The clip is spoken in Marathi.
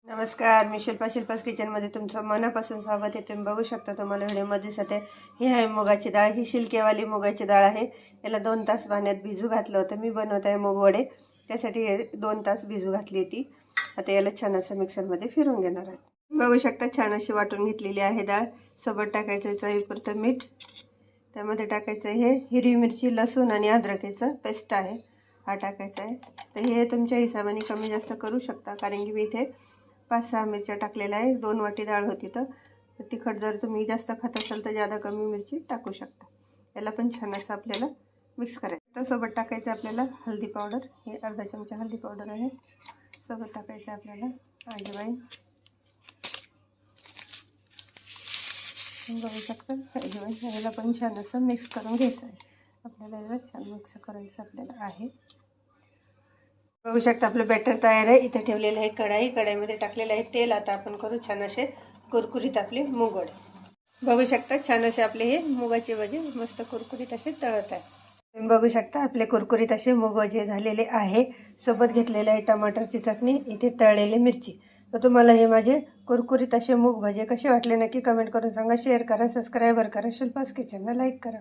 नमस्कार, मी शिल्पास किचनमध्ये तुमचं मनापासून स्वागत आहे। तुम्ही बघू शकता, तुम्हाला व्हिडिओमध्ये दिसते ही आहे मुगाची डाळ। ही शिलकेवाली मुगाची डाळ आहे। याला 2 तास पाण्यात भिजू घातलं होतं। मी बनवत आहे मूग वडे, त्यासाठी 2 तास भिजू घातली होती। आता याला छान असं मिक्सरमध्ये फिरवून घेणार आहे। बघू शकता, छान अशी वाटून घेतलेली आहे डाळ। सोबत टाकायचं चवीपुरतं मीठ, त्यामध्ये टाकायचं हे हिरवी मिरची, लसूण आणि अद्रकीचं पेस्ट आहे, हा टाकायचा आहे। तर हे तुमच्या हिशोबाने कमी जास्त करू शकता, कारण की मी इथे 5-6 मिरच्या टाकलेल्या आहे। 2 वाटी डाळ होती, तर तिखट जर तुम्ही जास्त खात असाल तर जादा कमी मिरची टाकू शकता। याला पण छान असं आपल्याला मिक्स करायचं। तर सोबत टाकायचं आपल्याला हळदी पावडर, हे अर्धा चमचा हळदी पावडर आहे। सोबत टाकायचं आपल्याला अजवाईन, बघू शकता अजवाईन। याला पण छान असं मिक्स करून घ्यायचं आहे आपल्याला। याला छान मिक्स करायचं आपल्याला आहे। बघू शकता आपलं बॅटर तयार आहे। इथे ठेवलेलं आहे कढाई, कढाईमध्ये टाकलेलं आहे तेल। आता आपण करू छान असे कुरकुरीत आपले मूग वडे। बघू शकता छान असे आपले हे मुगाचे वडे मस्त कुरकुरीत असे तळत आहे। तुम्ही बघू शकता आपले कुरकुरीत असे मूग वडे झालेले आहे। सोबत घेतलेले आहे टमाटरची चटणी, इथे तळलेली मिरची। तर तुम्हाला हे माझे कुरकुरीत असे मूग भजे कसे वाटले नक्की कमेंट करून सांगा। शेअर करा, सबस्क्राईब करा, शिल्पास किचनला लाईक करा।